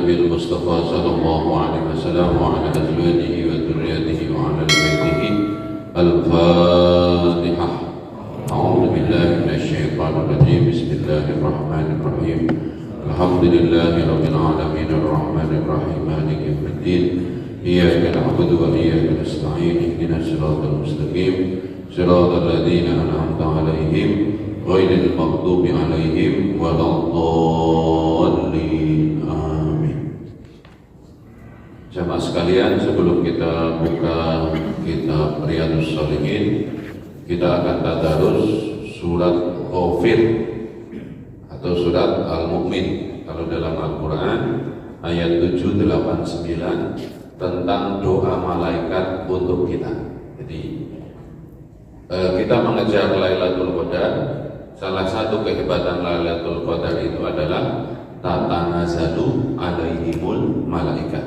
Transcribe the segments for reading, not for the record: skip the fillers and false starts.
النبي المصطفى صلى الله عليه وسلم وعلى أزواجه وذريته وعلى بيته الفاتحة. أعوذ بالله من الشيطان الرجيم. بسم الله الرحمن الرحيم. الحمد لله رب العالمين الرحمن الرحيم مالك يوم الدين. إياك نعبد وإياك نستعين. اهدنا الصراط المستقيم صراط الذين أنعمت عليهم غير المغضوب عليهم ولا الضالين. Amin. Jamaah sekalian, sebelum kita buka kitab Riyadhus Shalihin, kita akan tadarus surat Ghafir atau surat Al-Mu'min. Kalau dalam Al-Quran ayat 7, 8, 9 tentang doa malaikat untuk kita. Jadi kita mengejar Lailatul Qadar. Salah satu kehebatan Lailatul Qadar itu adalah tatanazzalu alaihimul malaikat.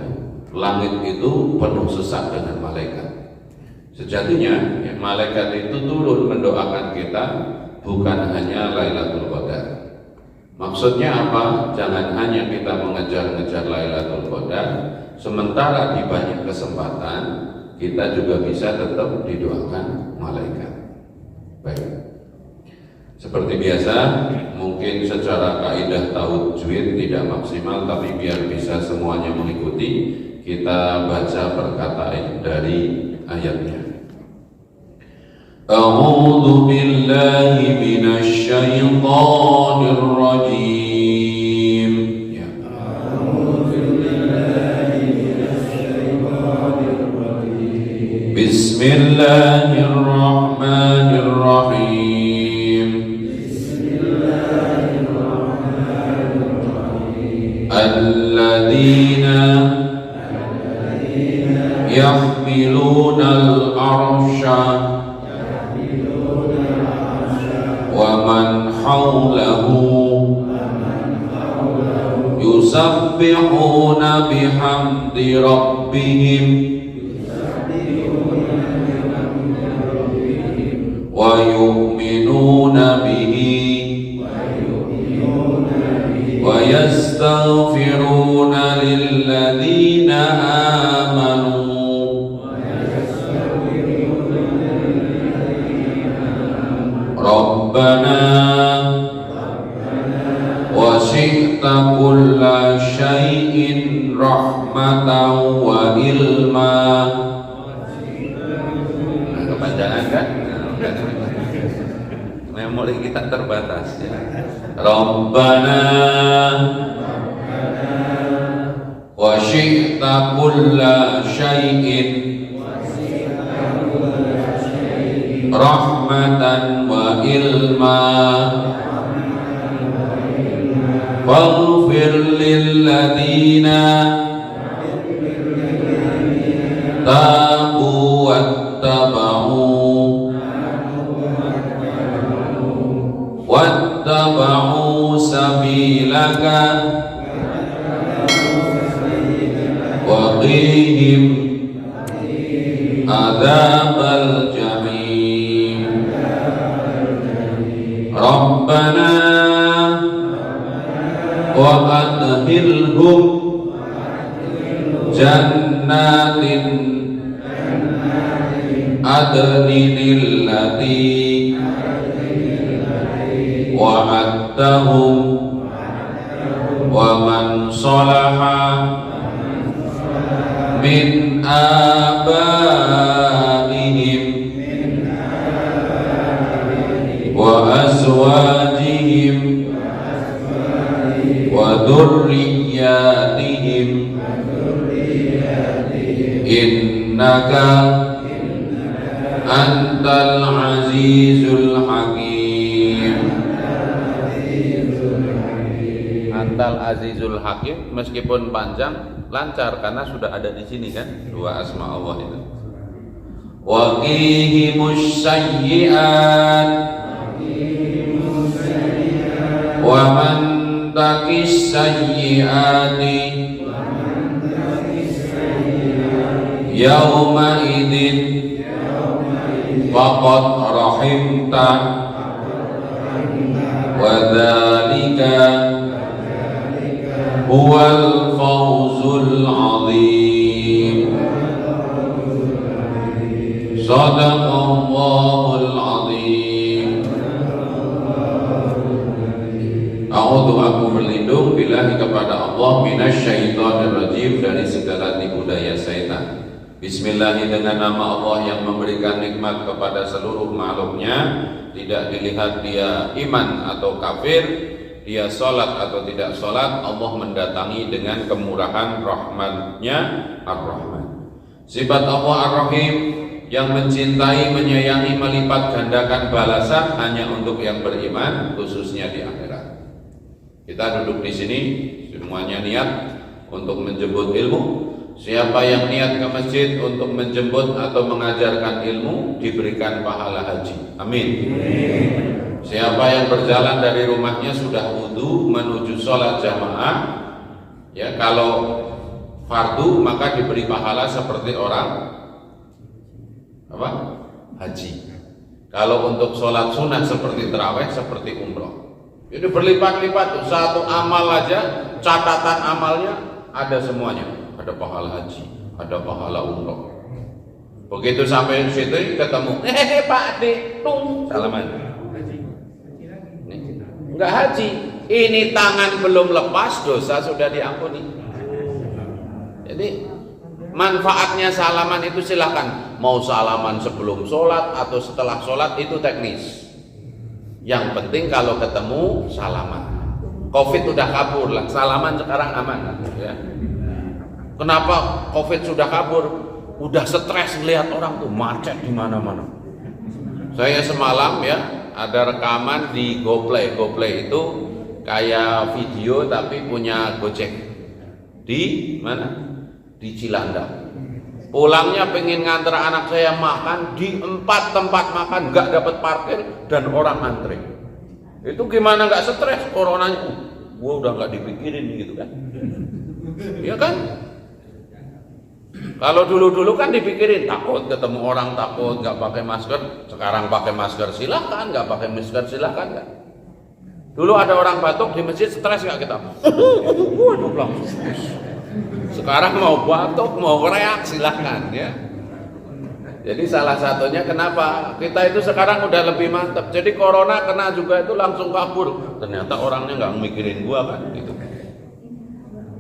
Langit itu penuh sesak dengan malaikat. Sejatinya malaikat itu turun mendoakan kita bukan hanya Lailatul Qadar. Maksudnya apa? Jangan hanya kita mengejar-ngejar Lailatul Qadar, sementara di banyak kesempatan kita juga bisa tetap didoakan malaikat. Baik. Seperti biasa, mungkin secara kaidah tajwid tidak maksimal, tapi biar bisa semuanya mengikuti, kita baca perkataan dari ayatnya. A'udzu billahi minasy syaithanir rajim. Ya. A'udzu billahi minasy syaithanir rajim. Bismillahirrahmanirrahim. Alladzina yahmilunal arsha wa man hawlahu yusabbihuna bihamdi rabbihim wa yu'minuna bihi wa yastaghfiruna lilladzina amanu Rabbana wasi'ta kulla syai'in rahmatan wa ilma. Kepanjangan kan? Memori kita terbatas ya. Rabbana wasi'ta kulla syai'in rahmatan wa ilma waghfir lilladzina tabu wattaba'u sabilaka wa qihim adzabal jahim. Rabbana wa adkhilhum jannatin adnin allati wa'adtahum wa man salaha min abaihim wa azwajihim wa dhurriyyatihim innaka antal azizul hakim. Antal azizul hakim meskipun panjang lancar karena sudah ada di sini kan dua asma Allah itu. Wa qihimus sayyi'at wa man taqis sayyi'ati yauma idzin faqad rahimta wa dzalika huwal fawzul azim. Sadaqallahul azim. Aku berlindung billahi kepada Allah minasyaitonir rajim, dari segala tipu daya syaitan. Bismillah, dengan nama Allah yang memberikan nikmat kepada seluruh makhluknya, tidak dilihat dia iman atau kafir, dia sholat atau tidak sholat, Allah mendatangi dengan kemurahan rahmatnya Ar-Rahman. Sifat Allah Ar-Rahim, yang mencintai, menyayangi, melipat gandakan balasan hanya untuk yang beriman, khususnya di akhirat. Kita duduk di sini semuanya niat untuk menjemput ilmu. Siapa yang niat ke masjid untuk menjemput atau mengajarkan ilmu, diberikan pahala haji. Amin. Siapa yang berjalan dari rumahnya sudah wudu menuju sholat jamaah, ya, kalau fardu maka diberi pahala seperti orang apa? Haji. Kalau untuk sholat sunnah seperti tarawih, seperti umroh. Jadi berlipat-lipat tuh, satu amal aja, catatan amalnya ada semuanya. Ada pahala haji, ada pahala umroh. Begitu sampai di situ ketemu, Pak Ade, salaman. Enggak haji, ini tangan belum lepas, dosa sudah diampuni. Jadi manfaatnya salaman itu silakan, mau salaman sebelum sholat atau setelah sholat itu teknis. Yang penting kalau ketemu salaman. Covid udah kabur lah, salaman sekarang aman, ya. Kenapa Covid sudah kabur? Udah stres melihat orang tuh macet di mana-mana. Saya semalam ya ada rekaman di GoPlay. GoPlay itu kayak video tapi punya Gojek. Di mana? Di Cilandak. Pulangnya pengen nganter anak saya makan di 4 tempat makan, nggak dapat parkir dan orang antri. Itu gimana nggak stres? Coronanya, gua udah nggak dipikirin gitu kan? Iya kan? Kalau dulu kan dipikirin, takut ketemu orang, takut nggak pakai masker. Sekarang pakai masker silahkan, nggak pakai masker silahkan kan. Dulu ada orang batuk di masjid, stres nggak kita? Sekarang mau batuk, mau reak silahkan ya. Jadi salah satunya kenapa kita itu sekarang udah lebih mantap. Jadi corona kena juga itu langsung kabur. Ternyata orangnya nggak mikirin gua kan gitu.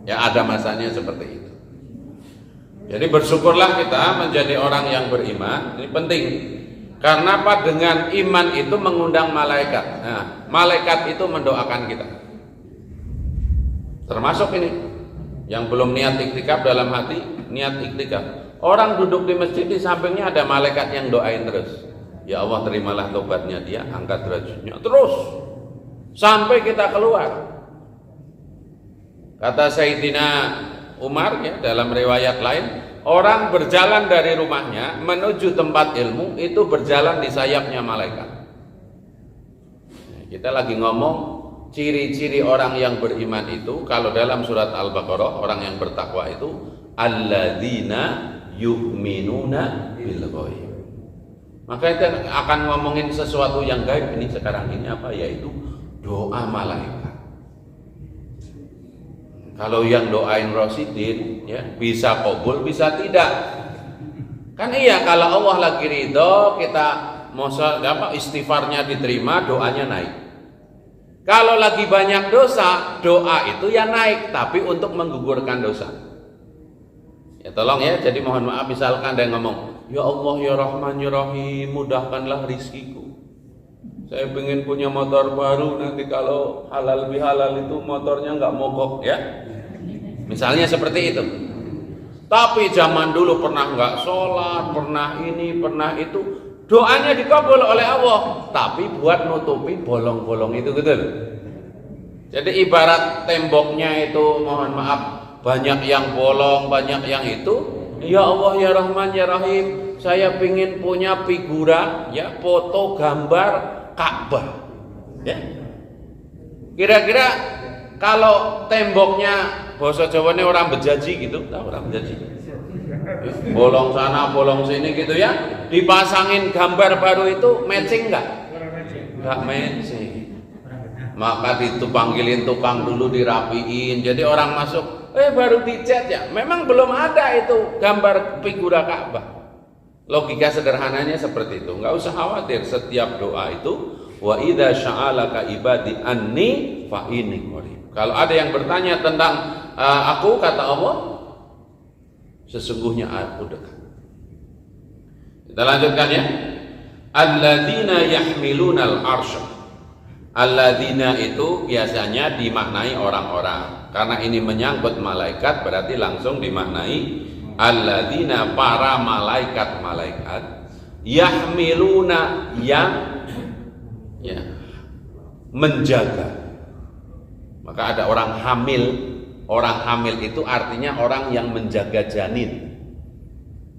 Ya ada masanya seperti itu. Jadi bersyukurlah kita menjadi orang yang beriman. Ini penting. Karena apa? Dengan iman itu mengundang malaikat. Nah, malaikat itu mendoakan kita. Termasuk ini yang belum niat iktikaf dalam hati, niat iktikaf. Orang duduk di masjid, di sampingnya ada malaikat yang doain terus. Ya Allah, terimalah tobatnya dia, angkat derajatnya terus sampai kita keluar. Kata Sayyidina Umar ya dalam riwayat lain, orang berjalan dari rumahnya menuju tempat ilmu itu berjalan di sayapnya malaikat. Kita lagi ngomong ciri-ciri orang yang beriman itu, kalau dalam surat Al-Baqarah orang yang bertakwa itu alladzina yu'minuna bil ghaib. Maka kita akan ngomongin sesuatu yang gaib ini sekarang ini apa? Yaitu doa malaikat. Kalau yang doain Rosidin ya bisa kabul bisa tidak. Kan iya, kalau Allah lagi ridho kita mau istighfarnya diterima, doanya naik. Kalau lagi banyak dosa, doa itu ya naik tapi untuk menggugurkan dosa. Ya tolong ya, jadi mohon maaf misalkan ada yang ngomong, ya Allah ya Rahman ya Rahim, mudahkanlah rizkiku. Saya pengen punya motor baru, nanti kalau halal bihalal itu motornya nggak mogok ya. Misalnya seperti itu. Tapi zaman dulu pernah nggak sholat, pernah ini, pernah itu, doanya dikabul oleh Allah. Tapi buat nutupi bolong-bolong itu gitu. Jadi ibarat temboknya itu mohon maaf banyak yang bolong, banyak yang itu. Ya Allah ya Rahman ya Rahim, saya pengen punya figura ya, foto gambar Ka'bah. Ya. Kira-kira kalau temboknya bahasa Jawanya orang bejaji gitu, tahu orang bejaji? Bolong sana, bolong sini gitu ya. Dipasangin gambar baru itu matching enggak? Enggak matching. maka panggilin tukang dulu dirapiin. Jadi orang masuk, baru dicat ya. Memang belum ada itu gambar figura Ka'bah. Logika sederhananya seperti itu. Nggak usah khawatir, setiap doa itu wa idza sya'alaka ibadi anni fa inni qarib. Kalau ada yang bertanya tentang aku, kata Allah, sesungguhnya aku dekat. Kita lanjutkan ya. Alladzina yahmilunal arsy. Alladzina itu biasanya dimaknai orang-orang. Karena ini menyangkut malaikat, berarti langsung dimaknai alladzina, para malaikat-malaikat, yahmiluna, yang menjaga. Maka ada orang hamil. Orang hamil itu artinya orang yang menjaga janin.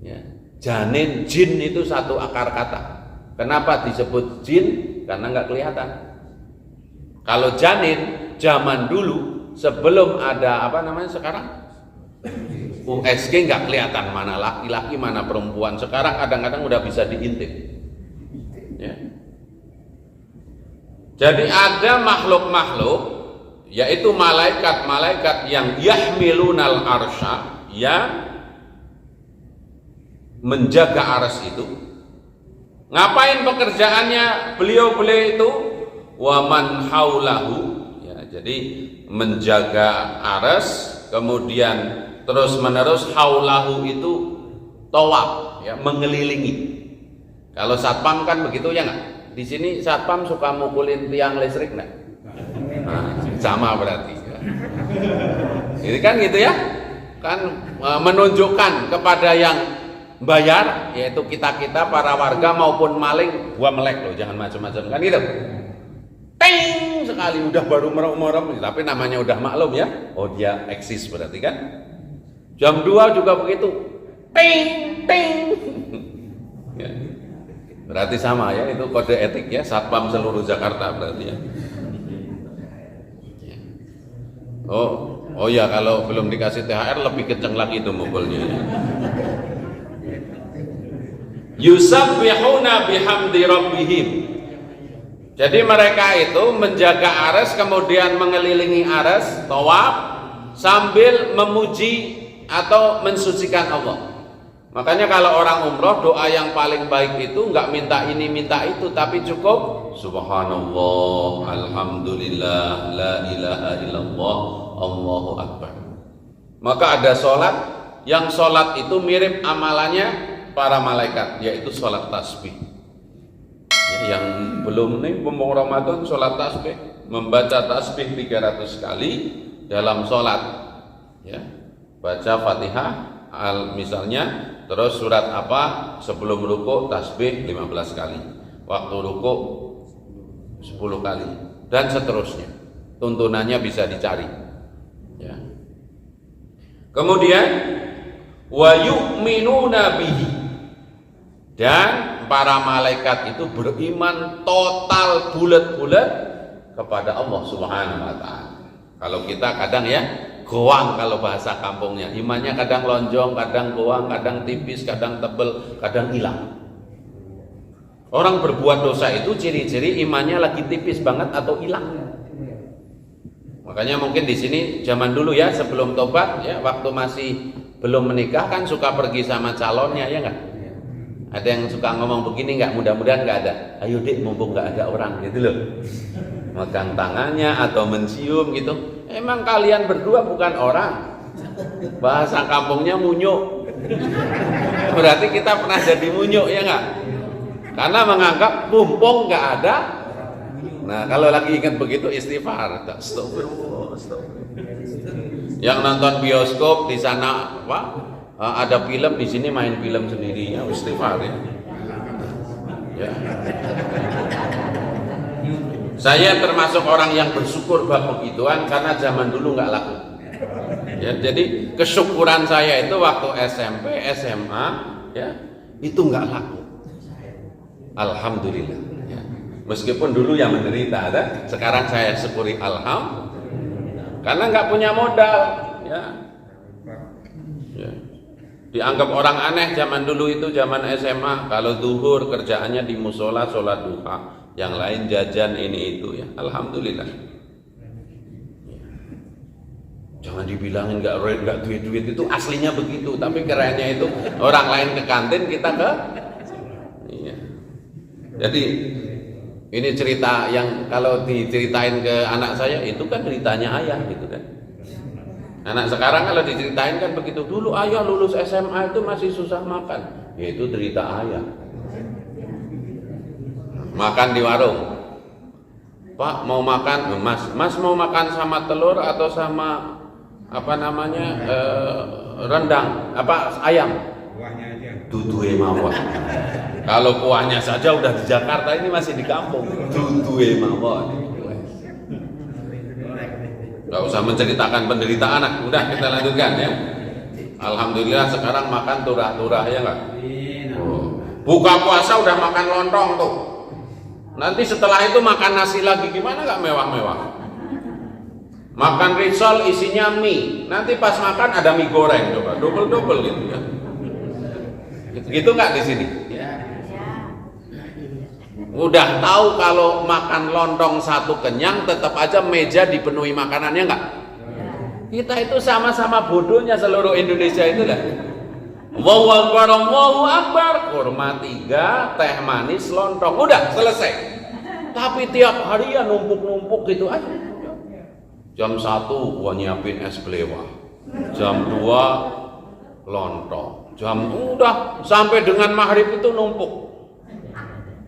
Ya. Janin, jin itu satu akar kata. Kenapa disebut jin? Karena nggak kelihatan. Kalau janin zaman dulu sebelum ada sekarang USG, nggak kelihatan mana laki-laki mana perempuan. Sekarang kadang-kadang udah bisa diintip. Ya. Jadi ada makhluk-makhluk, yaitu malaikat-malaikat yang yahmilunal arsya, yang menjaga arsy itu. Ngapain pekerjaannya beliau-beliau itu? Waman haulahu, ya, jadi menjaga arsy, kemudian terus menerus haulahu itu tawaf, ya, mengelilingi. Kalau satpam kan begitu ya nggak? Di sini satpam suka mukulin tiang listrik nggak? Nah, sama berarti. Ya. Ini kan gitu ya, kan menunjukkan kepada yang bayar, yaitu kita para warga maupun maling, gua melek loh, jangan macam-macam, kan gitu. Ting sekali udah baru merem-merem, tapi namanya udah maklum ya. Oh, dia eksis berarti kan. Jam 2 juga begitu. Ting ting. Ya. Berarti sama ya, itu kode etik ya, satpam seluruh Jakarta berarti ya. Oh ya, kalau belum dikasih THR lebih kenceng lagi itu mukulnya. Ya. Yusabbihuna bihamdi rabbihim. Jadi mereka itu menjaga arsy, kemudian mengelilingi arsy, tawaf, sambil memuji atau mensucikan Allah. Makanya kalau orang umroh, doa yang paling baik itu nggak minta ini minta itu, tapi cukup subhanallah, alhamdulillah, la ilaha illallah, Allahu akbar. Maka ada sholat, yang sholat itu mirip amalannya para malaikat, yaitu sholat tasbih. Yang belum nih mumpung Ramadan, sholat tasbih, membaca tasbih 300 kali dalam sholat, ya, baca Fatihah misalnya, terus surat apa sebelum ruku tasbih 15 kali, waktu ruku 10 kali, dan seterusnya. Tuntunannya bisa dicari, ya. Kemudian wa yu'minuna bihi, dan para malaikat itu beriman total bulat-bulat kepada Allah Subhanahu wa taala. Kalau kita kadang ya goang, kalau bahasa kampungnya, imannya kadang lonjong, kadang goang, kadang tipis, kadang tebel, kadang hilang. Orang berbuat dosa itu ciri-ciri imannya lagi tipis banget atau hilang. Makanya mungkin di sini zaman dulu ya, sebelum tobat ya, waktu masih belum menikah kan suka pergi sama calonnya, ya enggak? Ada yang suka ngomong begini nggak, mudah-mudahan nggak ada. Ayo dek, mumpung nggak ada orang, gitu loh. Megang tangannya atau mencium gitu. Emang kalian berdua bukan orang. Bahasa kampungnya munyuk. Berarti kita pernah jadi munyuk, ya nggak? Karena menganggap mumpung nggak ada. Nah, kalau lagi ingat begitu istighfar. Astagfirullah, astagfirullah. Yang nonton bioskop di sana apa? Ada film, di sini main film sendiri, ya, istighfar ya. Ya. Saya termasuk orang yang bersyukur bab begituan karena zaman dulu nggak laku. Ya, jadi kesyukuran saya itu waktu SMP, SMA, ya, itu nggak laku. Alhamdulillah. Ya. Meskipun dulu yang menderita, ada. Sekarang saya syukuri alhamdulillah. Karena nggak punya modal, ya. Ya. Dianggap orang aneh zaman dulu itu, zaman SMA, kalau zuhur kerjaannya di musola sholat duha, yang lain jajan ini itu, ya. Alhamdulillah. Jangan dibilangin nggak duit itu aslinya begitu, tapi kerennya itu orang lain ke kantin kita ke. Iya. Jadi ini cerita yang kalau diceritain ke anak saya itu kan ceritanya ayah gitu kan. Anak sekarang kalau diceritain kan begitu, dulu ayah lulus SMA itu masih susah makan. Ya itu cerita ayah. Makan di warung. Pak mau makan, Mas mau makan sama telur atau sama apa namanya rendang, ayam? Kuahnya aja. Dudue mawon. Kalau kuahnya saja udah di Jakarta, ini masih di kampung. Dudue mawon. Gak usah menceritakan penderitaan anak. Udah kita lanjutkan ya. Alhamdulillah sekarang makan turah-turah ya nggak? Buka puasa udah makan lontong tuh. Nanti setelah itu makan nasi lagi, gimana nggak mewah-mewah? Makan risol isinya mie, nanti pas makan ada mie goreng, coba double gitu ya. Gitu nggak di sini? Udah tahu kalau makan lontong satu kenyang, tetap aja meja dipenuhi makanannya nggak? Kita itu sama-sama bodohnya seluruh Indonesia itu lah. Allahu Akbar, kurma 3, teh manis, lontong, udah selesai. Tapi tiap hari ya numpuk-numpuk gitu aja. Jam 1 gua nyiapin es belewah, jam 2 lontong, udah sampai dengan maghrib itu numpuk.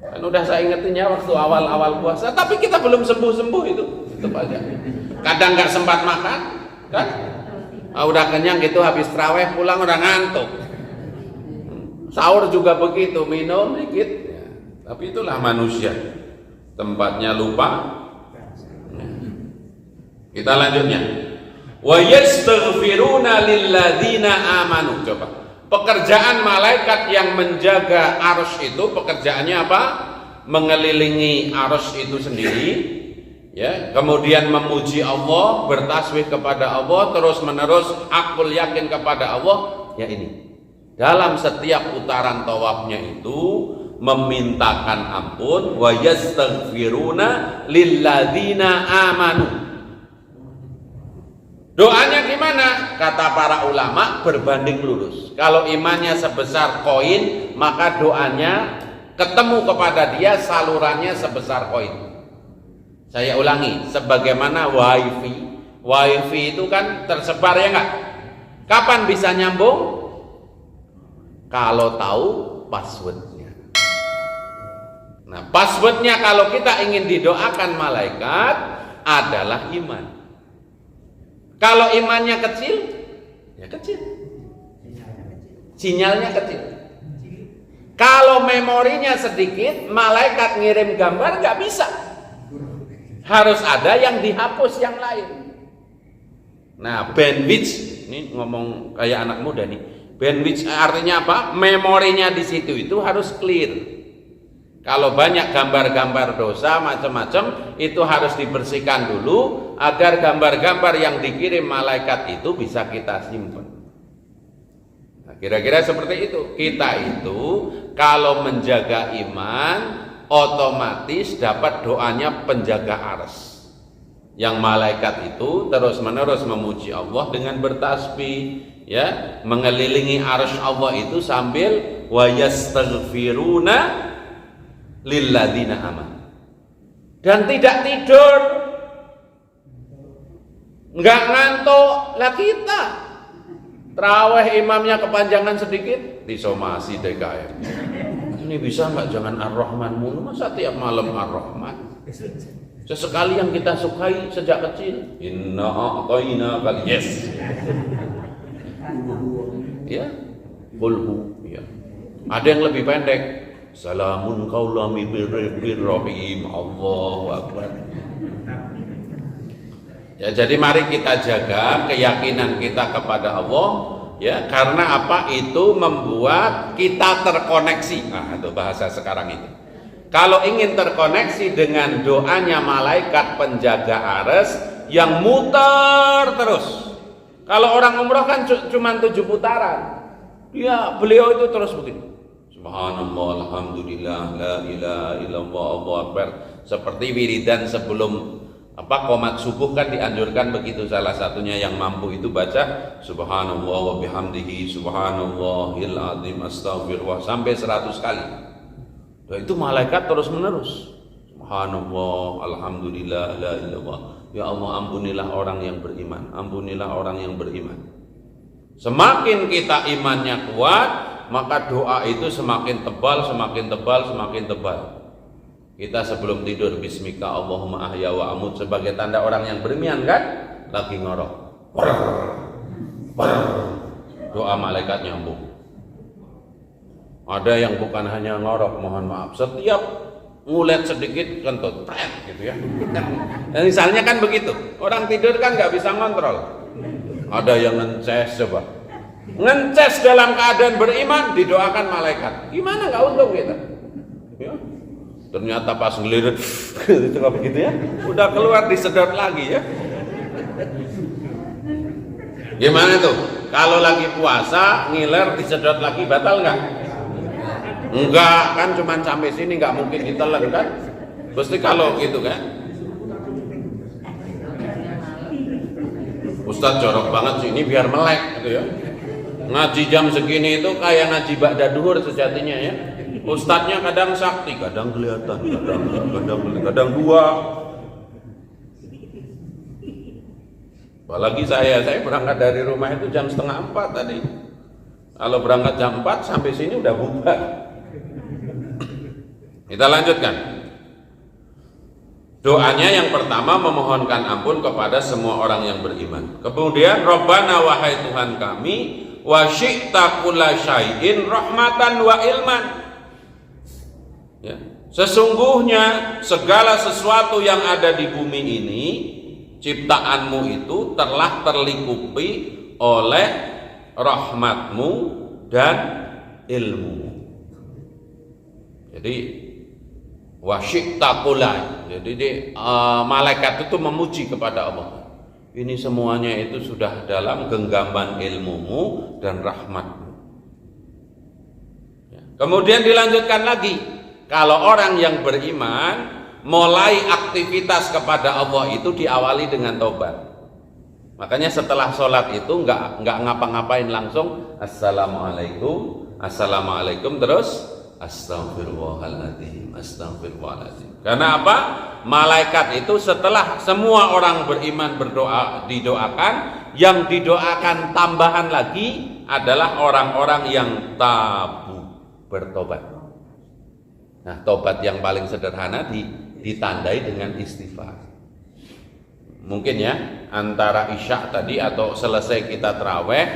Kan udah saya ingetin ya waktu awal-awal puasa, tapi kita belum sembuh-sembuh itu, tetap aja. Kadang nggak sempat makan, kan? Udah kenyang gitu, habis tarawih pulang udah ngantuk. Sahur juga begitu, minum dikit. Ya, tapi itulah manusia, tempatnya lupa. Kita lanjutnya. Wa yastaghfiruna lilladzina amanu. Coba. Pekerjaan malaikat yang menjaga arsy itu pekerjaannya apa? Mengelilingi arsy itu sendiri, ya. Kemudian memuji Allah, bertasbih kepada Allah, terus menerus akul yakin kepada Allah. Ya ini. Dalam setiap putaran tawafnya itu memintakan ampun, wa yastaghfiruna lilladzina amanu. Doanya gimana? Kata para ulama berbanding lurus. Kalau imannya sebesar koin, maka doanya ketemu kepada dia salurannya sebesar koin. Saya ulangi, sebagaimana wifi. Wifi itu kan tersebar ya enggak? Kapan bisa nyambung? Kalau tahu passwordnya. Nah, passwordnya kalau kita ingin didoakan malaikat adalah iman. Kalau imannya kecil, ya kecil. Sinyalnya kecil. Kalau memorinya sedikit, malaikat ngirim gambar nggak bisa. Harus ada yang dihapus yang lain. Nah, bandwidth, ini ngomong kayak anak muda nih. Bandwidth artinya apa? Memorinya di situ itu harus clear. Kalau banyak gambar-gambar dosa macam-macam itu harus dibersihkan dulu agar gambar-gambar yang dikirim malaikat itu bisa kita simpan. Nah, kira-kira seperti itu. Kita itu kalau menjaga iman otomatis dapat doanya penjaga arsy. Yang malaikat itu terus-menerus memuji Allah dengan bertasbih, ya, mengelilingi arsy Allah itu sambil wa yastaghfiruna lilladzina amanu. Dan tidak tidur, nggak ngantuk. Lah kita tarawih imamnya kepanjangan sedikit, disomasi DKM. Ini bisa nggak jangan Ar-Rahman mulu, masa tiap malam Ar-Rahman? Sesekali yang kita sukai sejak kecil. Inna a'tayna kal yes. Ya, qulhu ya. Ada yang lebih pendek. Salamun qaulami birrahim. Allahu Akbar. Ya, jadi mari kita jaga keyakinan kita kepada Allah, ya, karena apa? Itu membuat kita terkoneksi. Nah, itu bahasa sekarang itu. Kalau ingin terkoneksi dengan doanya malaikat penjaga arsy yang muter terus. Kalau orang umroh kan cuma 7 putaran. Ya, beliau itu terus begini. Subhanallah, alhamdulillah, la ilaha illallah, Allahu akbar. Seperti wiridan sebelum Apa qomat subuh kan dianjurkan begitu, salah satunya yang mampu itu baca subhanallah wa bihamdihi subhanallahil azim astaghfirullah sampai 100 kali. Dan itu malaikat terus menerus subhanallah alhamdulillah la ilallah, ya Allah ampunilah orang yang beriman, ampunilah orang yang beriman. Semakin kita imannya kuat, maka doa itu semakin tebal, semakin tebal, semakin tebal. Kita sebelum tidur bismika Allahumma ahya wa amut sebagai tanda orang yang beriman kan, lagi ngorok. Doa malaikat nyambung. Ada yang bukan hanya ngorok, mohon maaf, setiap ngulet sedikit kentut, gitu ya. Dan misalnya kan begitu, orang tidur kan nggak bisa ngontrol. Ada yang ngences, coba ngences dalam keadaan beriman, didoakan malaikat. Gimana nggak untung kita? Ya. Ternyata pas ngelirik itu nggak begitu ya, udah keluar disedot lagi ya. Gimana tuh? Kalau lagi puasa ngiler disedot lagi batal nggak? Enggak, kan cuman sampai sini, nggak mungkin ditelan kan? Pasti kalau gitu kan. Ustadz jorok banget sih ini biar melek gitu ya. Ngaji jam segini itu kayak ngaji ba'da duhur sejatinya ya. Ustadznya kadang sakti, kadang kelihatan, kadang dua. Apalagi saya berangkat dari rumah itu jam 3:30 tadi. Kalau berangkat jam 4 sampai sini udah bubar. Kita lanjutkan. Doanya yang pertama memohonkan ampun kepada semua orang yang beriman. Kemudian Rabbana wahai Tuhan kami, wa syi'ta kulla syai'in rahmatan wa ilman. Ya. Sesungguhnya segala sesuatu yang ada di bumi ini, ciptaanmu itu telah terlingkupi oleh rahmatmu dan ilmu. Jadi wasyikta kulai. Jadi malaikat itu memuji kepada Allah. Ini semuanya itu sudah dalam genggaman ilmumu dan rahmatmu. Ya. Kemudian dilanjutkan lagi. Kalau orang yang beriman mulai aktivitas kepada Allah itu diawali dengan taubat. Makanya setelah sholat itu nggak ngapa-ngapain langsung assalamualaikum terus astagfirullahaladzim. Karena apa? Malaikat itu setelah semua orang beriman berdoa didoakan, yang didoakan tambahan lagi adalah orang-orang yang tabu bertobat. Nah, tobat yang paling sederhana ditandai dengan istighfar. Mungkin ya, antara isya tadi atau selesai kita terawih,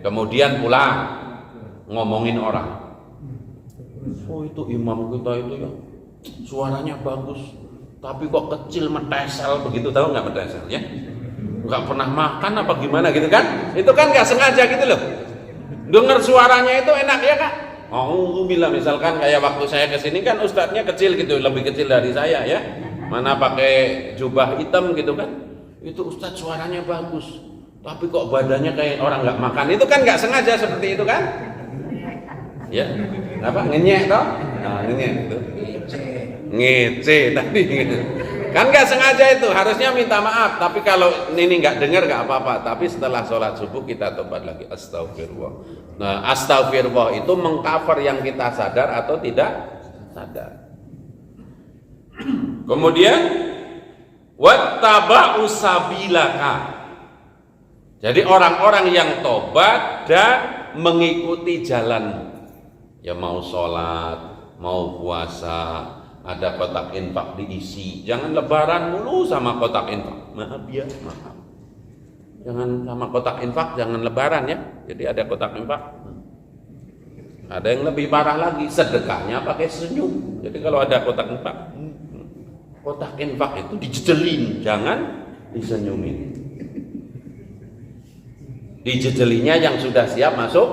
kemudian pulang ngomongin orang. Oh itu imam kita itu ya, suaranya bagus, tapi kok kecil metesel begitu, tahu nggak metesel ya? Nggak pernah makan apa gimana gitu kan? Itu kan nggak sengaja gitu loh. Dengar suaranya itu enak ya kak? Oh, bilang misalkan kayak waktu saya kesini kan ustadznya kecil gitu, lebih kecil dari saya ya. Mana pakai jubah hitam gitu kan? Itu ustadz suaranya bagus, tapi kok badannya kayak orang nggak makan. Itu kan nggak sengaja seperti itu kan? Ya, apa ngenyek toh? Nah, ngenyek itu. Ngece tadi. Kan nggak sengaja itu, harusnya minta maaf. Tapi kalau ini nggak dengar nggak apa-apa. Tapi setelah sholat subuh kita tobat lagi. Astagfirullah. Nah, astagfirullah itu mengcover yang kita sadar atau tidak sadar. Kemudian wattaba'u sabilaka. Jadi orang-orang yang tobat dan mengikuti jalanmu. Ya mau sholat, mau puasa, ada kotak infak diisi. Jangan lebaran mulu sama kotak infak. Maaf ya, maaf. Jangan sama kotak infak, jangan lebaran ya. Jadi ada kotak infak. Ada yang lebih parah lagi, sedekahnya pakai senyum. Jadi kalau ada kotak infak itu dijejelin, jangan disenyumin. Dijejelinya yang sudah siap masuk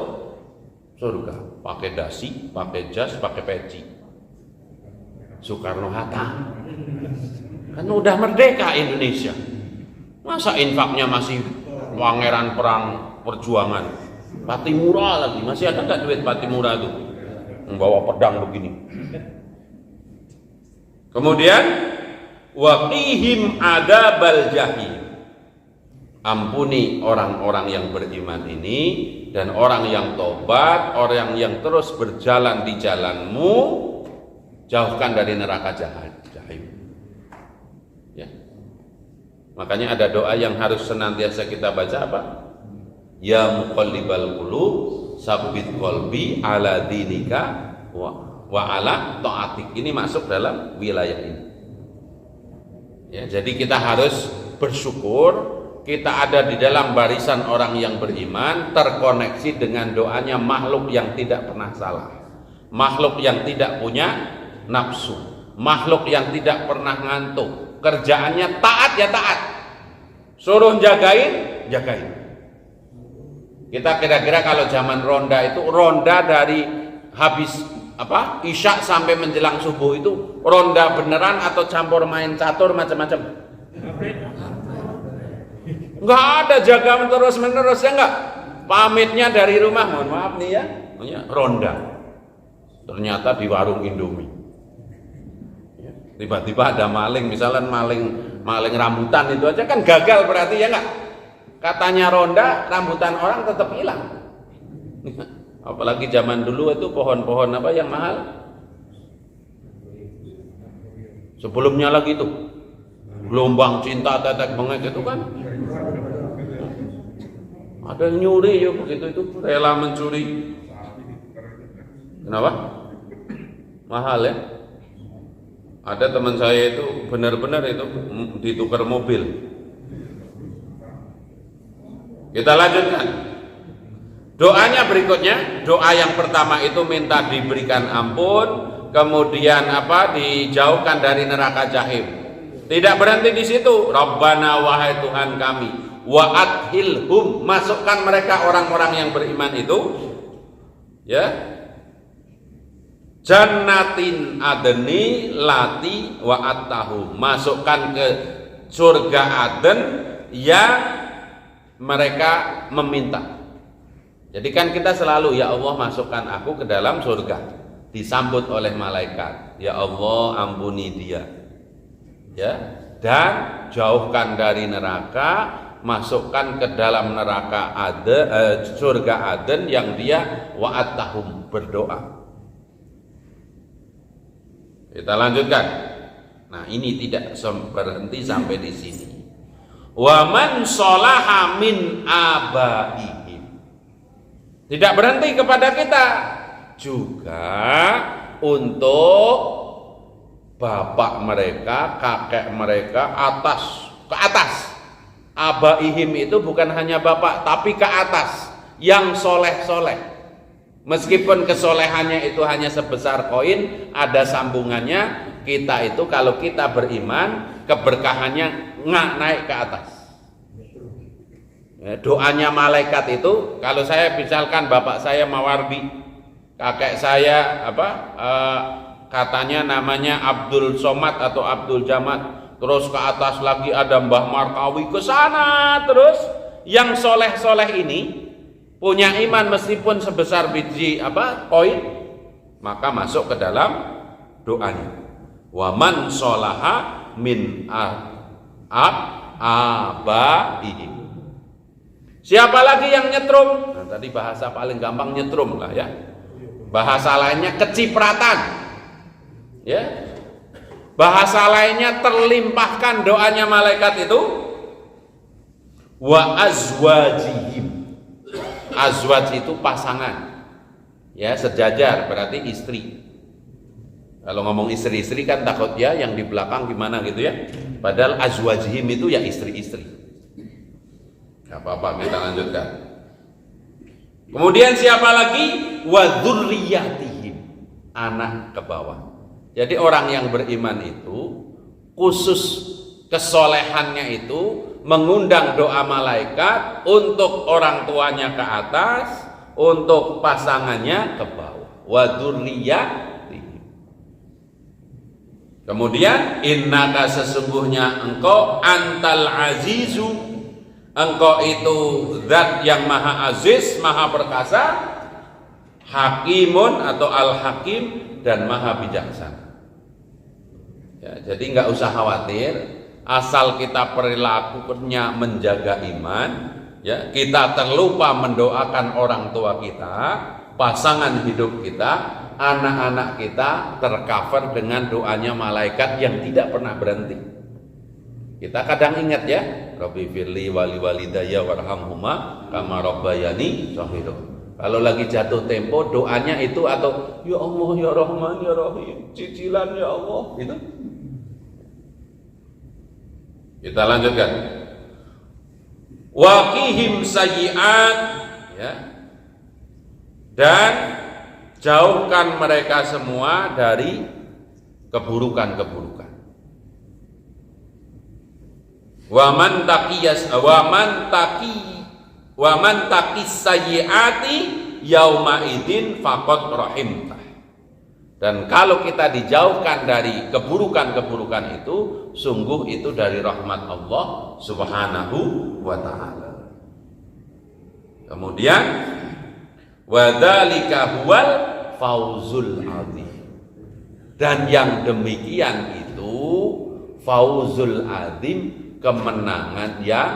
surga. Pakai dasi, pakai jas, pakai peci. Soekarno-Hatta. Kan udah merdeka Indonesia. Masa infaknya masih pangeran perang perjuangan? Patimura lagi, masih ada nggak duit Patimura tuh? Membawa pedang begini. Kemudian wa qihim adzabal jahim. Ampuni orang-orang yang beriman ini dan orang yang tobat, orang yang terus berjalan di jalanmu, jauhkan dari neraka jahim. Ya. Makanya ada doa yang harus senantiasa kita baca apa? Ya muqallibal qulub, sabbit qalbi ala dinika wa ala ta'atik. Ini masuk dalam wilayah ini. Ya, jadi kita harus bersyukur kita ada di dalam barisan orang yang beriman, terkoneksi dengan doanya makhluk yang tidak pernah salah, makhluk yang tidak punya nafsu, makhluk yang tidak pernah ngantuk, kerjaannya taat ya taat, suruh jagain. Kita kira-kira kalau zaman ronda itu, ronda dari habis isya sampai menjelang subuh itu ronda beneran atau campur main catur macam-macam? Enggak ada, jaga terus menerus, ya enggak. Pamitnya dari rumah, mohon maaf nih ya, ronda. Ternyata di warung Indomie. Tiba-tiba ada maling, misalnya maling rambutan, itu aja kan gagal berarti, ya enggak. Katanya ronda, rambutan orang tetap hilang. Apalagi zaman dulu itu pohon-pohon apa yang mahal. Sebelumnya lagi itu gelombang cinta tetek bengek itu kan. Ada yang nyuri ya begitu, itu rela mencuri. Kenapa? Mahal ya. Ada teman saya itu benar-benar itu ditukar mobil. Kita lanjutkan. Doanya berikutnya, doa yang pertama itu minta diberikan ampun, kemudian dijauhkan dari neraka jahim. Tidak berhenti di situ. Rabbana, wahai Tuhan kami, wa adhilhum, masukkan mereka orang-orang yang beriman itu ya jannatin adni lati wa attahum, masukkan ke surga Aden yang mereka meminta. Jadi kan kita selalu, ya Allah masukkan aku ke dalam surga, disambut oleh malaikat, ya Allah ampuni dia ya, dan jauhkan dari neraka, masukkan ke dalam neraka surga Aden yang dia wa'attahum, berdoa. Kita lanjutkan. Nah, ini tidak berhenti sampai di sini. Wa man sholaha min abaihim, tidak berhenti kepada kita, juga untuk bapak mereka, kakek mereka, ke atas. Abaihim itu bukan hanya bapak, tapi ke atas, yang soleh-soleh. Meskipun kesolehannya itu hanya sebesar koin, ada sambungannya. Kita itu kalau kita beriman, keberkahannya naik ke atas. Ya, doanya malaikat itu, kalau saya misalkan bapak saya Mawardi, kakek saya katanya namanya Abdul Somad atau Abdul Jamad, terus ke atas lagi ada Mbah Markawi, ke sana terus. Yang soleh-soleh ini punya iman meskipun sebesar biji koin, maka masuk ke dalam doanya. Wa man sholaha min abaihim. Siapa lagi yang nyetrum? Nah, tadi bahasa paling gampang nyetrum lah ya. Bahasa lainnya kecipratan. Ya. Bahasa lainnya terlimpahkan doanya malaikat itu. Wa azwajihim. Azwaj itu pasangan. Ya, sejajar berarti istri. Kalau ngomong istri-istri kan takut ya yang di belakang gimana gitu ya. Padahal azwajihim itu ya istri-istri. Gak apa-apa, kita lanjutkan. Kemudian siapa lagi? Wa dzurriyyatihim, anak ke bawah. Jadi orang yang beriman itu khusus kesolehannya itu mengundang doa malaikat untuk orang tuanya ke atas, untuk pasangannya ke bawah. Wa dzurriyyatihim. Kemudian innaka, sesungguhnya engkau, antal azizu, engkau itu zat yang maha aziz, maha perkasa, hakimun atau al-hakim, dan maha bijaksana. Ya, jadi nggak usah khawatir, asal kita perilakunya menjaga iman, ya, kita terlupa mendoakan orang tua kita, pasangan hidup kita, anak-anak kita tercover dengan doanya malaikat yang tidak pernah berhenti. Kita kadang ingat ya, Rabbi firli wali walidayya warhamhuma kama rabbayani shaghira. Kalau lagi jatuh tempo doanya itu, atau ya Allah ya Rahman ya Rahim, cicilan ya Allah, gitu. Kita lanjutkan. Waqihim sayyi'at, ya. Dan jauhkan mereka semua dari keburukan-keburukan. Wa man taqis sayyi'ati yauma idin faqad rahimtah. Dan kalau kita dijauhkan dari keburukan-keburukan itu, sungguh itu dari rahmat Allah Subhanahu wa ta'ala. Kemudian wadzalika huwal fauzul azim. Dan yang demikian itu fauzul azim, kemenangan yang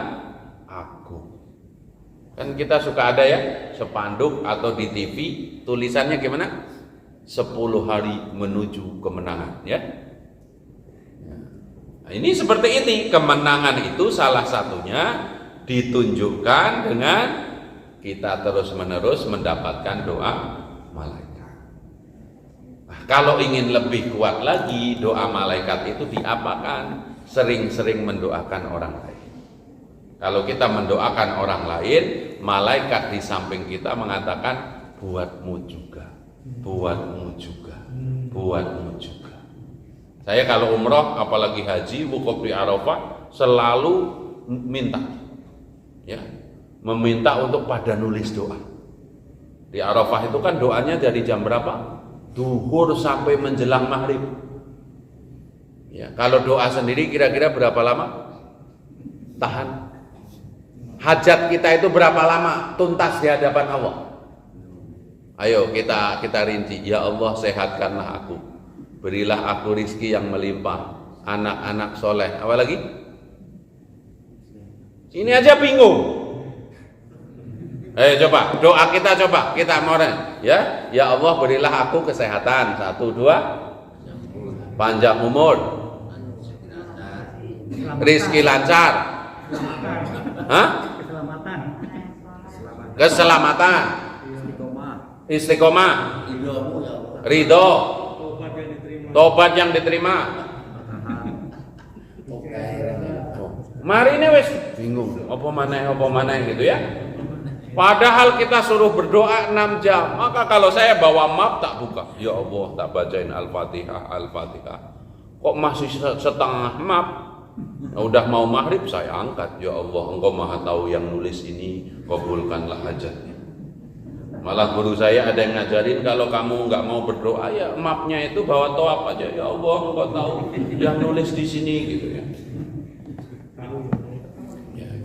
agung. Kan kita suka ada ya spanduk atau di TV tulisannya gimana? 10 hari menuju kemenangan, ya. Nah, ini seperti ini, kemenangan itu salah satunya ditunjukkan dengan kita terus-menerus mendapatkan doa malaikat. Nah, kalau ingin lebih kuat lagi, doa malaikat itu diapakan? Sering-sering mendoakan orang lain. Kalau kita mendoakan orang lain, malaikat di samping kita mengatakan, buatmu juga, buatmu juga, buatmu juga. Saya kalau umroh, apalagi haji, wukuf di Arafah, selalu minta, ya, meminta untuk pada nulis doa. Di Arafah itu kan doanya dari jam berapa? Duhur sampai menjelang maghrib. Ya, kalau doa sendiri kira-kira berapa lama? Tahan. Hajat kita itu berapa lama tuntas di hadapan Allah? Ayo kita rinci. Ya Allah, sehatkanlah aku, berilah aku rizki yang melimpah, anak-anak soleh. Apa lagi? Ini aja bingung. Coba doa kita, coba kita mau ya. Ya Allah, berilah aku kesehatan. 1, 2, panjang umur, rizki lancar, keselamatan, istiqomah, ridho, tobat yang diterima. Mari ini wes bingung, apa mana gitu ya. Padahal kita suruh berdoa 6 jam. Maka kalau saya bawa map tak buka, ya Allah tak bacain Al-Fatihah. Kok masih setengah map? Nah, udah mau maghrib saya angkat, ya Allah Engkau maha tahu yang nulis ini, kabulkanlah hajatnya. Malah guru saya ada yang ngajarin, kalau kamu nggak mau berdoa ya mapnya itu bawa toab aja, ya Allah Engkau tahu yang nulis di sini, gitu ya.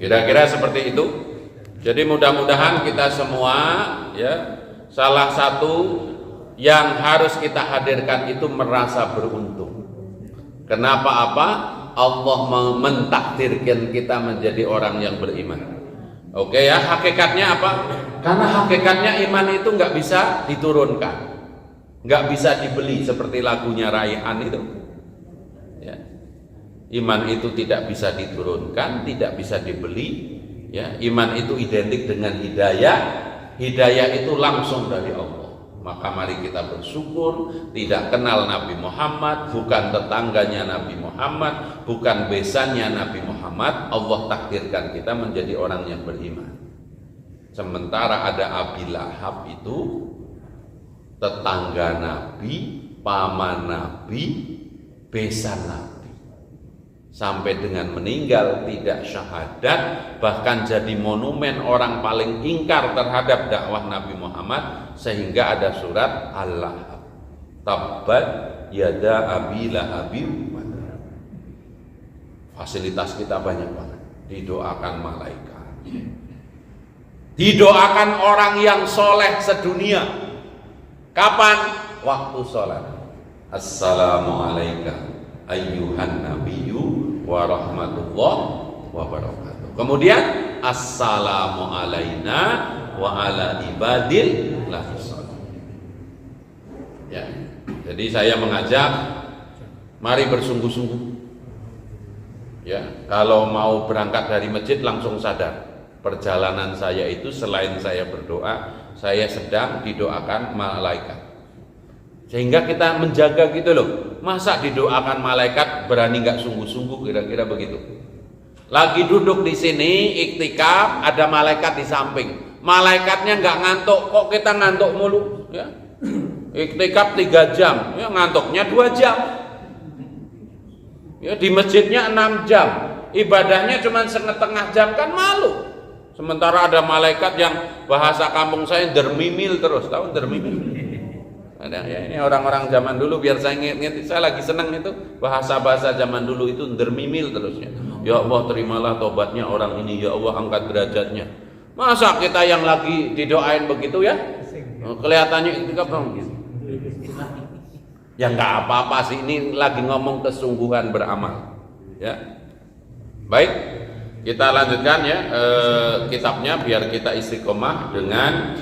Kira-kira seperti itu. Jadi mudah-mudahan kita semua, ya, salah satu yang harus kita hadirkan itu merasa beruntung. Kenapa? Apa? Allah mentakdirkan kita menjadi orang yang beriman. Oke ya, hakikatnya apa? Karena hakikatnya iman itu nggak bisa diturunkan, nggak bisa dibeli seperti lagunya Raihan itu. Ya. Iman itu tidak bisa diturunkan, tidak bisa dibeli. Ya, iman itu identik dengan hidayah. Hidayah itu langsung dari Allah. Maka mari kita bersyukur tidak kenal Nabi Muhammad, bukan tetangganya Nabi Muhammad, bukan besannya Nabi Muhammad. Allah takdirkan kita menjadi orang yang beriman. Sementara ada Abi Lahab itu tetangga Nabi, paman Nabi, besan Nabi. Sampai dengan meninggal tidak syahadat, bahkan jadi monumen orang paling ingkar terhadap dakwah Nabi Muhammad, sehingga ada surat Al-Lahab, tabbat yada abi lahabi. Fasilitas kita banyak banget, didoakan malaikat, didoakan orang yang soleh sedunia. Kapan? Waktu sholat. Assalamualaikum ayyuhan nabiyyu wa rahmatullah wa barakatuh. Kemudian assalamu alaina wa ala ibadillahi sholihin. Ya. Jadi saya mengajak mari bersungguh-sungguh. Ya, kalau mau berangkat dari masjid langsung sadar perjalanan saya itu selain saya berdoa, saya sedang didoakan malaikat. Sehingga kita menjaga gitu loh. Masa didoakan malaikat berani nggak sungguh-sungguh, kira-kira begitu. Lagi duduk di sini iktikaf, ada malaikat di samping. Malaikatnya nggak ngantuk, kok kita ngantuk mulu? Ya. Iktikaf 3 jam, ya ngantuknya 2 jam. Ya di masjidnya 6 jam, ibadahnya cuma setengah jam, kan malu. Sementara ada malaikat yang bahasa kampung saya dermimil terus, tahu dermimil? Ada ya, ini orang-orang zaman dulu biar saya ingat, saya lagi senang itu bahasa-bahasa zaman dulu itu dermimil terusnya. Ya Allah terimalah tobatnya orang ini, ya Allah angkat derajatnya. Masa kita yang lagi didoain begitu ya? Kelihatannya iktikaf begitu. Ya nggak apa-apa sih, ini lagi ngomong kesungguhan beramal. Ya, baik, kita lanjutkan ya kitabnya biar kita istiqomah dengan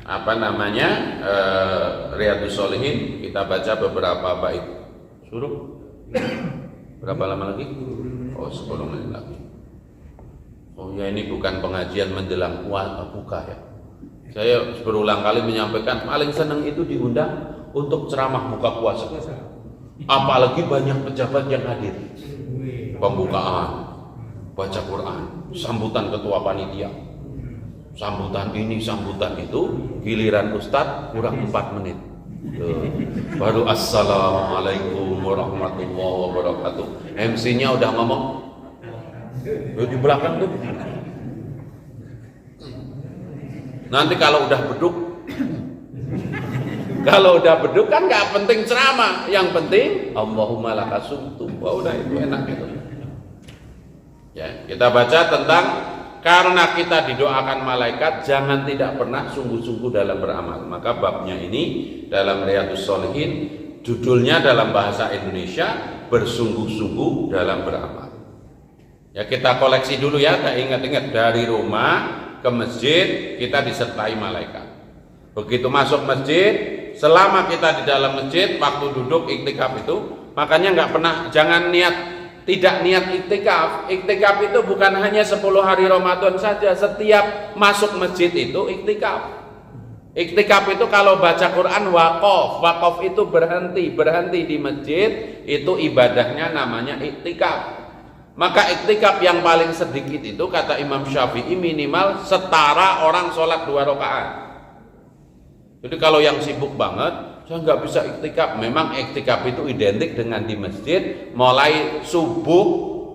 apa namanya Riyadhus Sholihin. Kita baca beberapa bait. Suruh berapa lama lagi? Oh 10 menit lagi. Oh ya, ini bukan pengajian menjelang buka ya. Saya berulang kali menyampaikan paling senang itu diundang untuk ceramah buka puasa. Apalagi banyak pejabat yang hadir. Pembukaan, baca Quran, sambutan ketua panitia, sambutan ini, sambutan itu, giliran ustadz kurang 4 menit. Baru assalamualaikum warahmatullahi wabarakatuh. MC-nya udah ngomong. Di belakang tuh. Nanti kalau udah beduk, kan nggak penting ceramah, yang penting Allahumma lakasumtu. Wah udah itu enak gitu. Ya, kita baca tentang karena kita didoakan malaikat, jangan tidak pernah sungguh-sungguh dalam beramal. Maka babnya ini dalam Riyadhus Sholihin, judulnya dalam bahasa Indonesia bersungguh-sungguh dalam beramal. Ya kita koleksi dulu ya, ingat-ingat dari rumah ke masjid kita disertai malaikat. Begitu masuk masjid, selama kita di dalam masjid, waktu duduk iktikaf itu, makanya nggak pernah, jangan tidak niat iktikaf. Iktikaf itu bukan hanya 10 hari Ramadan saja, setiap masuk masjid itu iktikaf. Iktikaf itu kalau baca Quran wakaf itu berhenti di masjid, itu ibadahnya namanya iktikaf. Maka iktikaf yang paling sedikit itu kata Imam Syafi'i minimal setara orang sholat 2 rakaat. Jadi kalau yang sibuk banget, saya nggak bisa iktikaf. Memang iktikaf itu identik dengan di masjid mulai subuh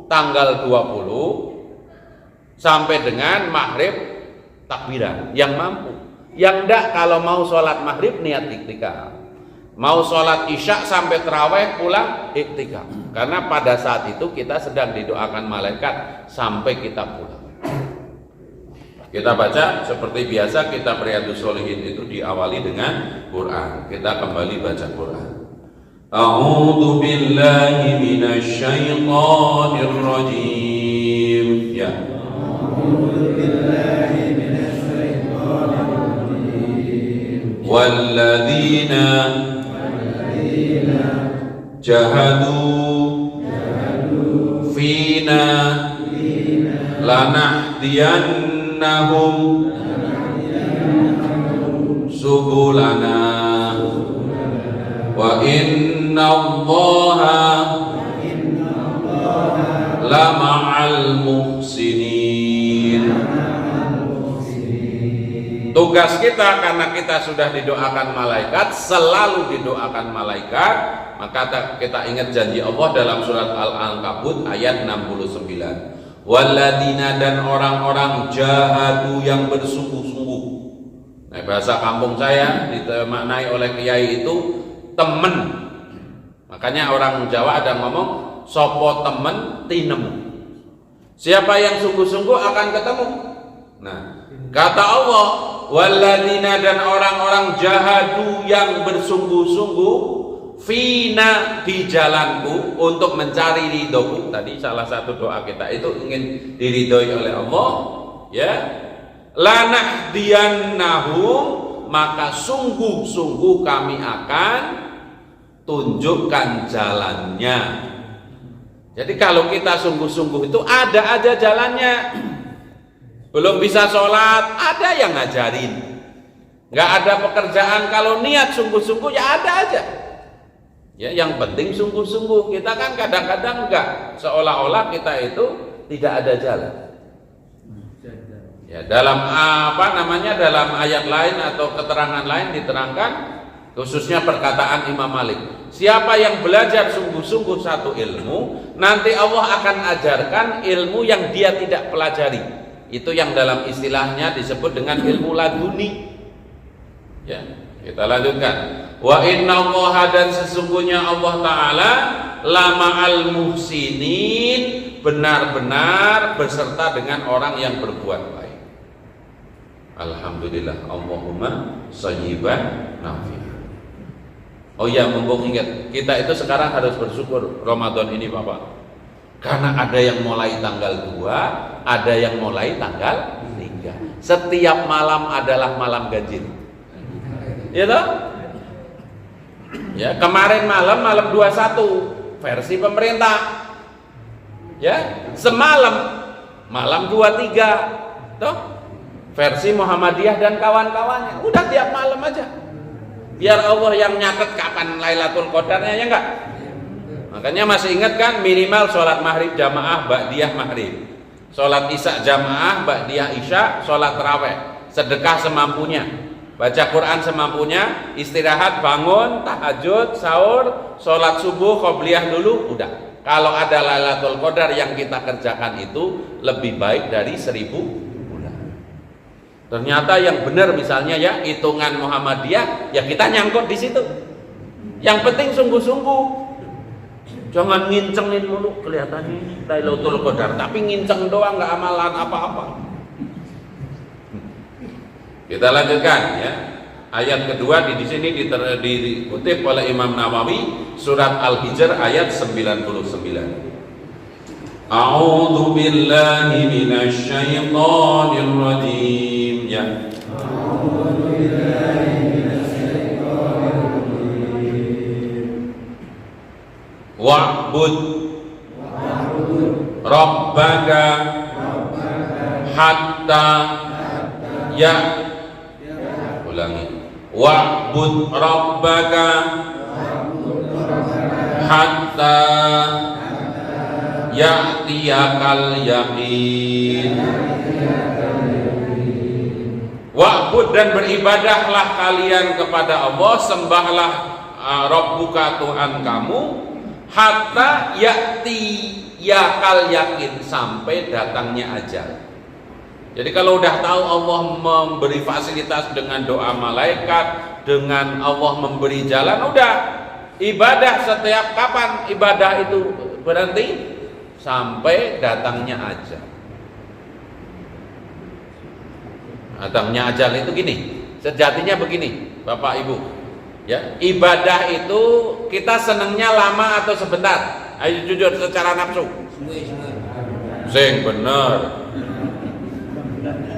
tanggal 20 sampai dengan maghrib takbiran yang mampu. Yang enggak kalau mau sholat maghrib niat iktikaf. Mau sholat isya sampai terawih pulang iktikaf. Karena pada saat itu kita sedang didoakan malaikat sampai kita pulang. Kita baca seperti biasa, kitab Riyadhus Sholihin itu diawali dengan Quran. Kita kembali baca Quran. A'udzu billahi minasy syaithanir rajim. Ya. A'udzu billahi minasy syaithanir rajim. Walladzina jahadu fina lanahdiyannahum subulana wa inna Allaha lama'al muhsinin. Tugas kita karena kita sudah didoakan malaikat, selalu didoakan malaikat, maka kita ingat janji Allah dalam surat Al-Ankabut ayat 69. Walladzina, dan orang-orang jahadu yang bersungguh-sungguh. Nah, bahasa kampung saya dimaknai oleh kiai itu temen. Makanya orang Jawa ada ngomong sopo temen tinemu. Siapa yang sungguh-sungguh akan ketemu. Nah, kata Allah, walladzina, dan orang-orang jahadu yang bersungguh-sungguh fina di jalanku untuk mencari ridhoku. Tadi salah satu doa kita itu ingin diridhoi oleh Allah, ya. Lanahdiyannahum, maka sungguh-sungguh kami akan tunjukkan jalannya. Jadi kalau kita sungguh-sungguh itu ada aja jalannya. Belum bisa sholat, ada yang ngajarin. Nggak ada pekerjaan, kalau niat sungguh-sungguh ya ada aja. Ya, yang penting sungguh-sungguh. Kita kan kadang-kadang enggak, seolah-olah kita itu tidak ada jalan. Ya, dalam dalam ayat lain atau keterangan lain diterangkan, khususnya perkataan Imam Malik, siapa yang belajar sungguh-sungguh satu ilmu, nanti Allah akan ajarkan ilmu yang dia tidak pelajari. Itu yang dalam istilahnya disebut dengan ilmu laduni. Ya, kita lanjutkan. Wa innallaha, dan sesungguhnya Allah Ta'ala lama'al muhsinin, benar-benar beserta dengan orang yang berbuat baik. Alhamdulillah, Allahumma sayyiban nafi'an. Oh ya, mumpung ingat, kita itu sekarang harus bersyukur Ramadan ini Bapak, karena ada yang mulai tanggal 2, ada yang mulai tanggal 3. Setiap malam adalah malam ganjil. Ya toh? Ya, kemarin malam 21 versi pemerintah. Ya, semalam malam 23 toh versi Muhammadiyah dan kawan-kawannya. Udah tiap malam aja. Biar Allah yang nyatet kapan Lailatul Qadarnya, ya enggak? Makanya masih ingat kan, minimal sholat maghrib jamaah ba'diyah maghrib, sholat isya jamaah ba'diyah isya, sholat taraweh, sedekah semampunya, baca Quran semampunya, istirahat, bangun, tahajud, sahur, sholat subuh, qobliyah dulu, udah. Kalau ada Lailatul Qadar yang kita kerjakan itu lebih baik dari 1000 bulan. Ternyata yang benar misalnya ya hitungan Muhammadiyah, ya kita nyangkut di situ. Yang penting sungguh-sungguh. Jangan ngincengin mulu, kelihatannya Lailatul Qadar tapi nginceng doang, nggak amalan apa-apa. Kita lanjutkan ya. Ayat kedua di sini dikutip oleh Imam Nawawi, surat Al-Hijr ayat 99. A'udzu billahi minasy syaithanir rajim. Ya. A'udzu billahi minasy syaithanir rajim. Wa'bud rabbaka hatta ya, ulangi, wa'bud rabbaka hatta ya'tiyakal yaqin. Wa'bud, dan beribadahlah kalian kepada Allah, sembahlah Rabbuka, Tuhan kamu, hatta ya'tiyakal yaqin, sampai datangnya ajal. Jadi kalau udah tahu Allah memberi fasilitas dengan doa malaikat, dengan Allah memberi jalan, udah ibadah setiap kapan ibadah itu berhenti sampai datangnya ajal. Datangnya ajal itu gini, sejatinya begini, Bapak Ibu. Ya, ibadah itu kita senangnya lama atau sebentar? Ayo jujur secara nafsu. Sing bener.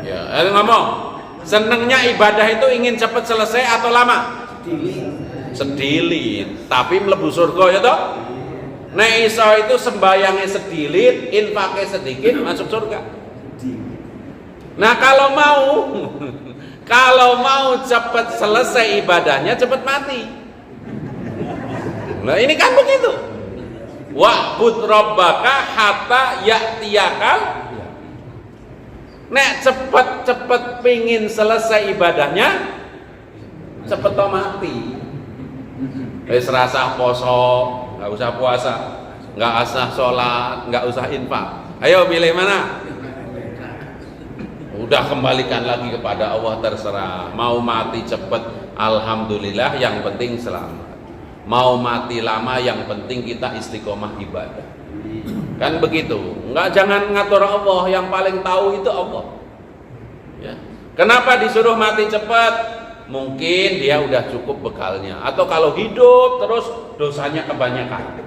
Ya, ngomong, senengnya ibadah itu ingin cepat selesai atau lama? Sedilit, tapi mlebu surga ya toh? Nek iso itu sembayangnya sedilit, infaknya sedikit, masuk surga. Nah kalau mau cepat selesai ibadahnya, cepat mati. Nah ini kan begitu. Wa'bud rabbaka hatta ya'tiyakal. Nek cepet pingin selesai ibadahnya, cepet to mati. Wis rasa poso, nggak usah puasa, nggak usah sholat, nggak usah infak. Ayo pilih mana? Udah kembalikan lagi kepada Allah, terserah. Mau mati cepet, alhamdulillah, yang penting selamat. Mau mati lama, yang penting kita istiqomah ibadah. Kan begitu. Enggak, jangan ngatur Allah, yang paling tahu itu Allah. Ya. Kenapa disuruh mati cepat? mungkin dia udah cukup bekalnya. Atau kalau hidup terus dosanya kebanyakan.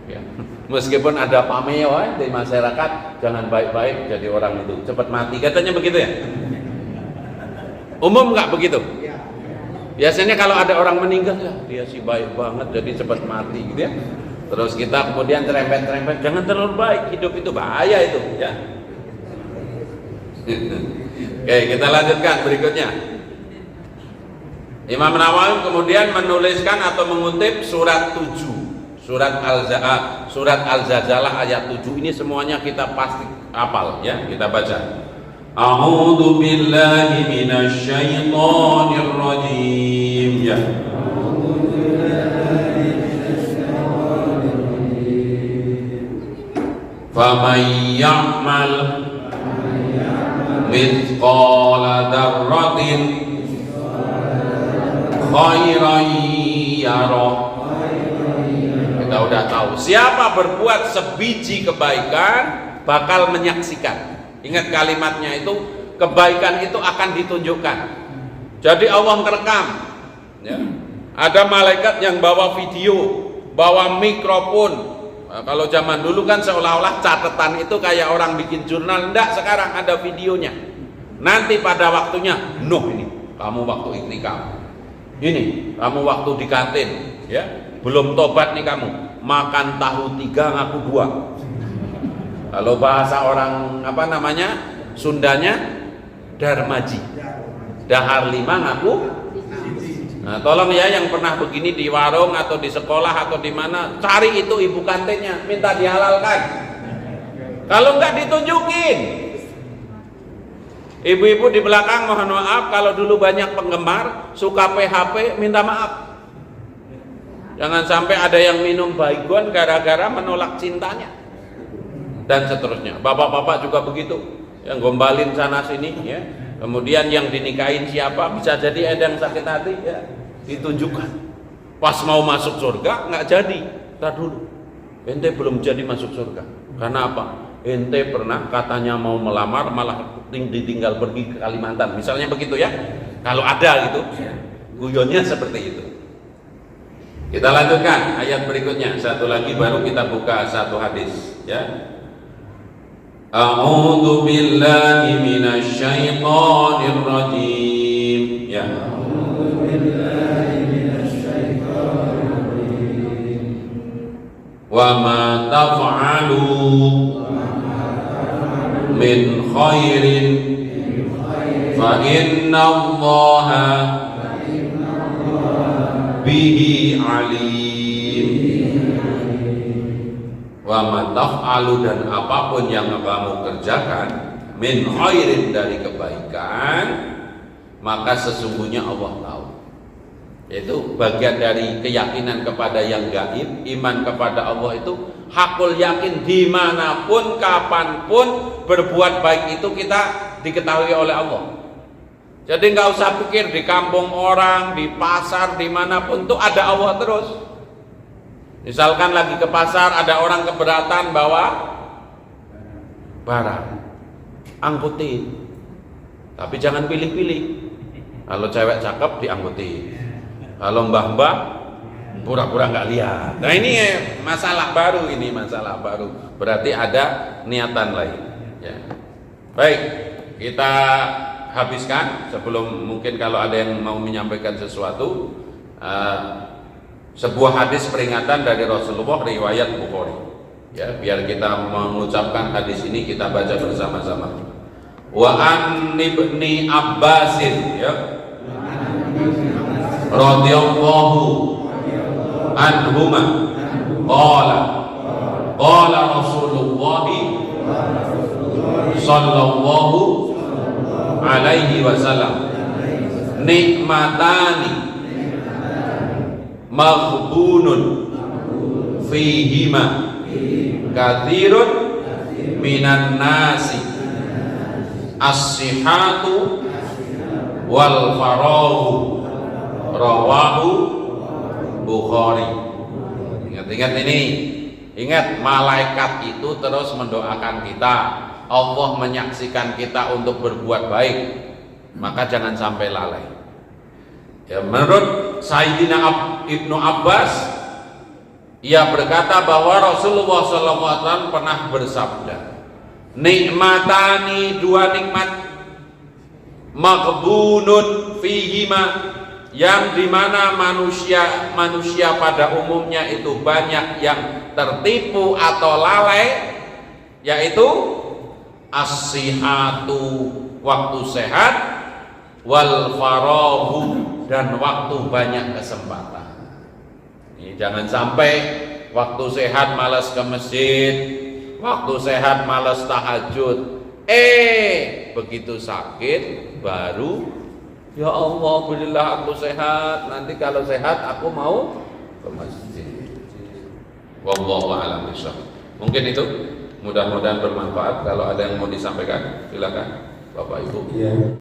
Ya. Meskipun ada pameo di masyarakat, jangan baik-baik jadi orang itu cepat mati, katanya begitu ya. Umum nggak begitu? Biasanya kalau ada orang meninggal, ya dia sih baik banget jadi cepat mati gitu ya. Terus kita kemudian cerempet-cerempet, jangan terlalu baik, hidup itu bahaya itu ya. Oke, kita lanjutkan berikutnya. Imam Nawawi kemudian menuliskan atau mengutip surat 7, surat Al-Zalzalah ayat 7. Ini semuanya kita pasti hafal ya, kita baca. A'udzu billahi minasy syaithanir rajim ya. Faman ya'mal mithqala dzarratin khairan yarah. Kita udah tahu, siapa berbuat sebiji kebaikan bakal menyaksikan. Ingat kalimatnya itu, kebaikan itu akan ditunjukkan. Jadi Allah ngerekam ya. Ada malaikat yang bawa video, bawa mikrofon. Nah, kalau zaman dulu kan seolah-olah catatan itu kayak orang bikin jurnal. Enggak, sekarang ada videonya. Nanti pada waktunya, ini kamu waktu iktikaf, ini kamu waktu di kantin ya, belum tobat nih kamu, makan tahu 3 ngaku 2. Kalau bahasa orang apa namanya Sundanya, darmaji, dahar 5 ngaku. Nah, tolong ya yang pernah begini di warung atau di sekolah atau di mana, cari itu ibu kantinnya, minta dihalalkan. Kalau enggak ditunjukin. Ibu-ibu di belakang mohon maaf kalau dulu banyak penggemar suka PHP, minta maaf. Jangan sampai ada yang minum baygon gara-gara menolak cintanya. Dan seterusnya. Bapak-bapak juga begitu, yang gombalin sana sini ya. Kemudian yang dinikahin siapa, bisa jadi ada yang sakit hati ya, ditunjukkan. Pas mau masuk surga nggak jadi. Tar dulu, ente belum jadi masuk surga. Karena apa? Ente pernah katanya mau melamar malah ditinggal pergi ke Kalimantan, misalnya begitu ya. Kalau ada gitu, guyonnya seperti itu. Kita lanjutkan ayat berikutnya. Satu lagi baru kita buka satu hadis ya. A'udzu billahi minasy syaithanir rajim ya. Wa ma taf'alu min khairin fa innallaha bihi alim. Wa ma taf'alu, dan apapun yang kamu kerjakan, min khairin, dari kebaikan, maka sesungguhnya Allah tahu. Itu bagian dari keyakinan kepada yang gaib. Iman kepada Allah itu hakul yakin, dimanapun kapanpun berbuat baik itu kita diketahui oleh Allah. Jadi nggak usah pikir di kampung orang, di pasar, dimanapun tuh ada Allah terus. Misalkan lagi ke pasar, ada orang keberatan bawa barang, angkutin. Tapi jangan pilih-pilih. Kalau cewek cakep diangkutin, kalau mbah-mbah pura-pura nggak lihat. Nah ini masalah baru, ini masalah baru. Berarti ada niatan lain. Ya. Baik, kita habiskan sebelum mungkin kalau ada yang mau menyampaikan sesuatu. Sebuah hadis peringatan dari Rasulullah riwayat Bukhari. Ya, biar kita mengucapkan hadis ini kita baca bersama-sama. Wa an ibni Abbasin ya. Radhiyallahu anhuma qala Rasulullah sallallahu alaihi wasallam, nikmatani maghbunun fihima kathirun minan nasi, as-sihhatu wal farahu, rawahu Bukhari. Ingat-ingat ini, ingat malaikat itu terus mendoakan kita, Allah menyaksikan kita untuk berbuat baik, maka jangan sampai lalai. Ya, menurut Sayyidina Ibnu Abbas, ia berkata bahwa Rasulullah SAW pernah bersabda, nikmatani, dua nikmat, maghbunun fihima, yang dimana manusia pada umumnya itu banyak yang tertipu atau lalai, yaitu as-sihatu, waktu sehat, wal farahu, dan waktu banyak kesempatan. Ini jangan sampai waktu sehat malas ke masjid, waktu sehat malas tahajud. Begitu sakit baru, ya Allah berilah aku sehat, nanti kalau sehat aku mau ke masjid. Wallahu a'lam bishawab. Mungkin itu, mudah-mudahan bermanfaat. Kalau ada yang mau disampaikan silakan Bapak Ibu. Ya.